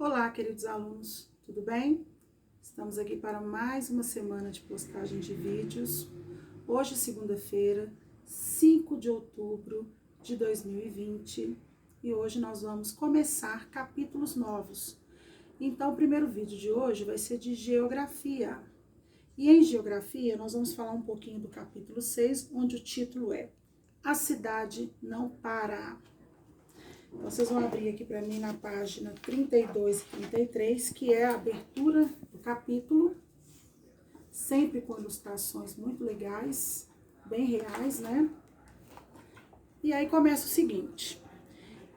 Olá, queridos alunos, tudo bem? Estamos aqui para mais uma semana de postagem de vídeos. Hoje, segunda-feira, 5 de outubro de 2020, e hoje nós vamos começar capítulos novos. Então, o primeiro vídeo de hoje vai ser de geografia. E em geografia, nós vamos falar um pouquinho do capítulo 6, onde o título é A Cidade Não Para. Então, vocês vão abrir aqui para mim na página 32 e 33, que é a abertura do capítulo, sempre com ilustrações muito legais, bem reais, né? E aí começa o seguinte: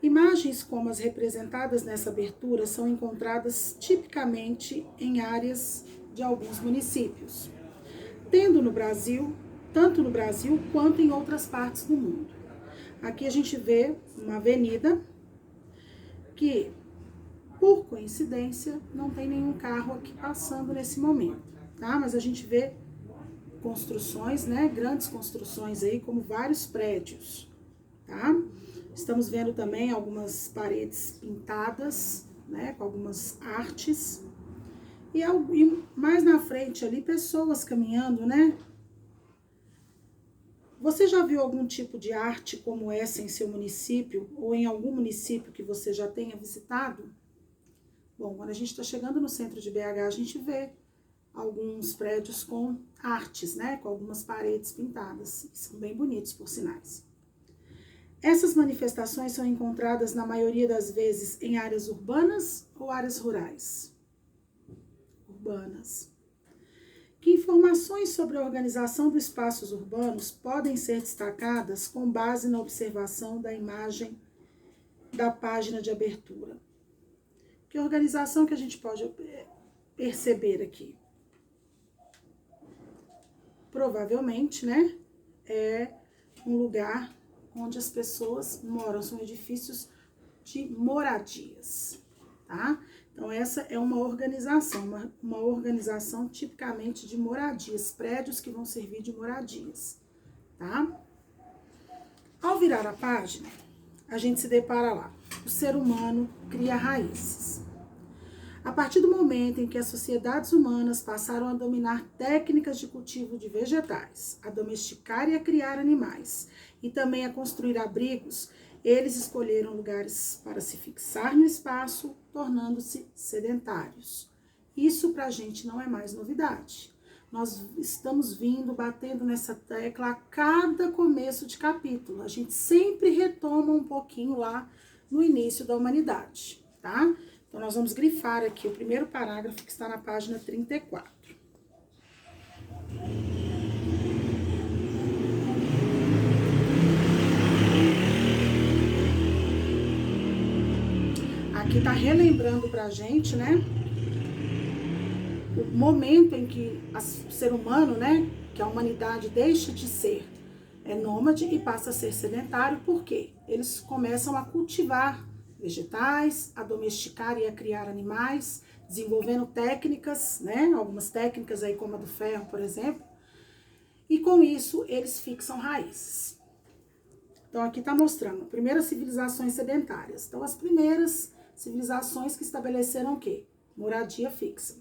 imagens como as representadas nessa abertura são encontradas tipicamente em áreas de alguns municípios, tendo no Brasil, tanto no Brasil quanto em outras partes do mundo. Aqui a gente vê uma avenida que, por coincidência, não tem nenhum carro aqui passando nesse momento, tá? Mas a gente vê construções, né? Grandes construções aí, como vários prédios, tá? Estamos vendo também algumas paredes pintadas, né? Com algumas artes. E mais na frente ali, pessoas caminhando, né? Você já viu algum tipo de arte como essa em seu município ou em algum município que você já tenha visitado? Bom, quando a gente está chegando no centro de BH, a gente vê alguns prédios com artes, né? Com algumas paredes pintadas. São bem bonitos, por sinais. Essas manifestações são encontradas, na maioria das vezes, em áreas urbanas ou áreas rurais? Urbanas. Que informações sobre a organização dos espaços urbanos podem ser destacadas com base na observação da imagem da página de abertura? Que organização que a gente pode perceber aqui? Provavelmente, né, é um lugar onde as pessoas moram, são edifícios de moradias, tá? Então, essa é uma organização tipicamente de moradias, prédios que vão servir de moradias, tá? Ao virar a página, a gente se depara lá. O ser humano cria raízes. A partir do momento em que as sociedades humanas passaram a dominar técnicas de cultivo de vegetais, a domesticar e a criar animais, e também a construir abrigos, eles escolheram lugares para se fixar no espaço, tornando-se sedentários. Isso para a gente não é mais novidade. Nós estamos batendo nessa tecla a cada começo de capítulo. A gente sempre retoma um pouquinho lá no início da humanidade, tá? Então, nós vamos grifar aqui o primeiro parágrafo que está na página 34. Aqui está relembrando pra gente, né, o momento em que o ser humano, né, que a humanidade deixa de ser nômade e passa a ser sedentário. Por quê? Eles começam a cultivar vegetais, a domesticar e a criar animais, desenvolvendo técnicas, né, algumas técnicas aí como a do ferro, por exemplo, e com isso eles fixam raízes. Então aqui está mostrando primeiras civilizações sedentárias. Então as primeiras civilizações que estabeleceram o quê? Moradia fixa.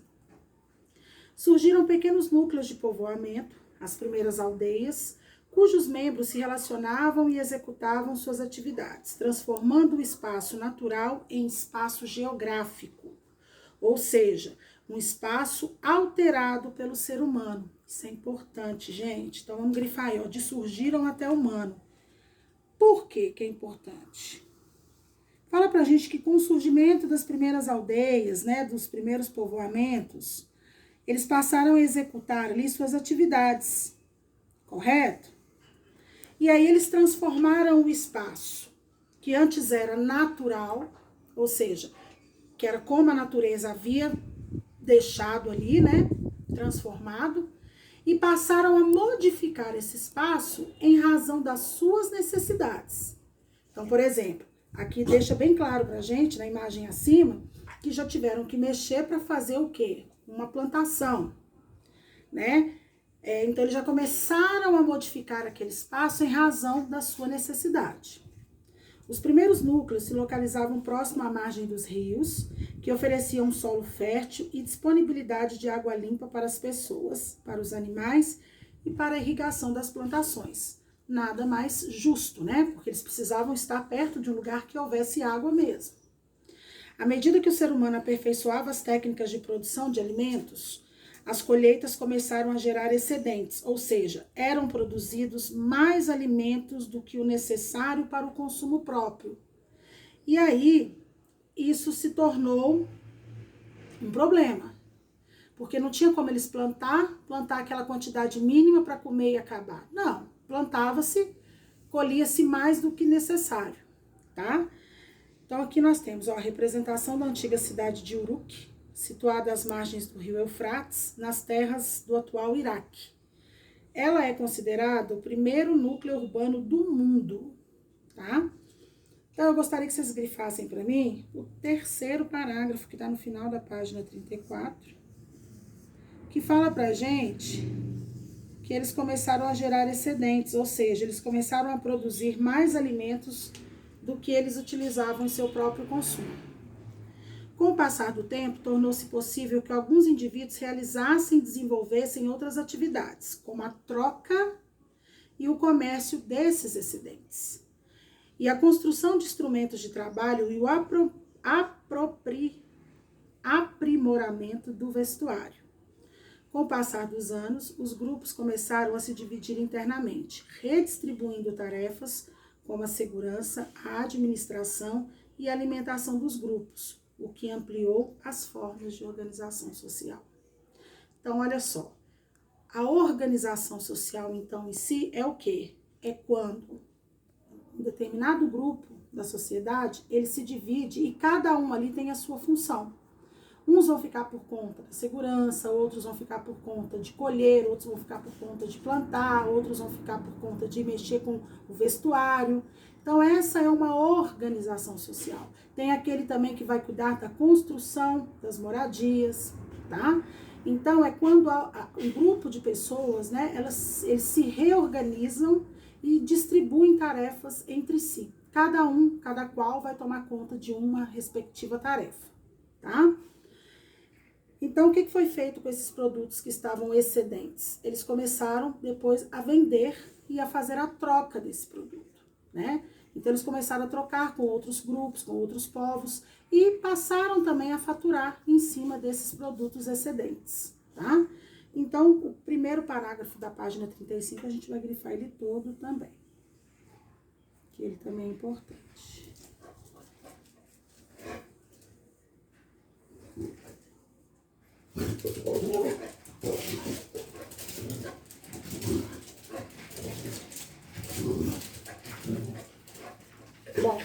Surgiram pequenos núcleos de povoamento, as primeiras aldeias, cujos membros se relacionavam e executavam suas atividades, transformando o espaço natural em espaço geográfico, ou seja, um espaço alterado pelo ser humano. Isso é importante, gente. Então vamos grifar aí, ó, de surgiram até humano. Por que é importante? Fala pra gente que com o surgimento das primeiras aldeias, né, dos primeiros povoamentos, eles passaram a executar ali suas atividades, correto? E aí eles transformaram o espaço, que antes era natural, ou seja, que era como a natureza havia deixado ali, né, transformado, e passaram a modificar esse espaço em razão das suas necessidades. Então, por exemplo, aqui deixa bem claro pra gente, na imagem acima, que já tiveram que mexer para fazer o quê? Uma plantação, né? Então, eles já começaram a modificar aquele espaço em razão da sua necessidade. Os primeiros núcleos se localizavam próximo à margem dos rios, que ofereciam um solo fértil e disponibilidade de água limpa para as pessoas, para os animais e para a irrigação das plantações. Nada mais justo, né? Porque eles precisavam estar perto de um lugar que houvesse água mesmo. À medida que o ser humano aperfeiçoava as técnicas de produção de alimentos, as colheitas começaram a gerar excedentes, ou seja, eram produzidos mais alimentos do que o necessário para o consumo próprio. E aí, isso se tornou um problema, porque não tinha como eles plantar aquela quantidade mínima para comer e acabar. Não, plantava-se, colhia-se mais do que necessário, tá? Então, aqui nós temos a representação da antiga cidade de Uruk, situada às margens do rio Eufrates, nas terras do atual Iraque. Ela é considerada o primeiro núcleo urbano do mundo, tá? Então, eu gostaria que vocês grifassem para mim o terceiro parágrafo que está no final da página 34, que fala pra gente que eles começaram a gerar excedentes, ou seja, eles começaram a produzir mais alimentos do que eles utilizavam em seu próprio consumo. Com o passar do tempo, tornou-se possível que alguns indivíduos realizassem e desenvolvessem outras atividades, como a troca e o comércio desses excedentes. E a construção de instrumentos de trabalho e o aprimoramento do vestuário. Com o passar dos anos, os grupos começaram a se dividir internamente, redistribuindo tarefas como a segurança, a administração e a alimentação dos grupos, o que ampliou as formas de organização social. Então, olha só, a organização social, então, em si, é o quê? É quando um determinado grupo da sociedade, ele se divide e cada um ali tem a sua função. Uns vão ficar por conta da segurança, outros vão ficar por conta de colher, outros vão ficar por conta de plantar, outros vão ficar por conta de mexer com o vestuário. Então, essa é uma organização social. Tem aquele também que vai cuidar da construção das moradias, tá? Então, é quando um grupo de pessoas, né, eles se reorganizam e distribuem tarefas entre si. Cada qual vai tomar conta de uma respectiva tarefa, tá? Então, o que foi feito com esses produtos que estavam excedentes? Eles começaram depois a vender e a fazer a troca desse produto, né? Então, eles começaram a trocar com outros grupos, com outros povos e passaram também a faturar em cima desses produtos excedentes, tá? Então, o primeiro parágrafo da página 35, a gente vai grifar ele todo também, que ele também é importante. Bom,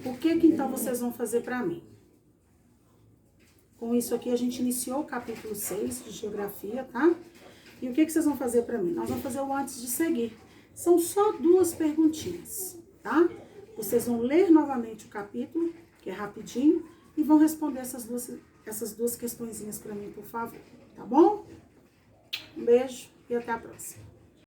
o que então vocês vão fazer para mim? Com isso aqui a gente iniciou o capítulo 6 de geografia, tá? E o que vocês vão fazer para mim? Nós vamos fazer o antes de seguir. São só 2 perguntinhas, tá? Vocês vão ler novamente o capítulo, que é rapidinho, e vão responder essas duas questõezinhas para mim, por favor, tá bom? Um beijo e até a próxima.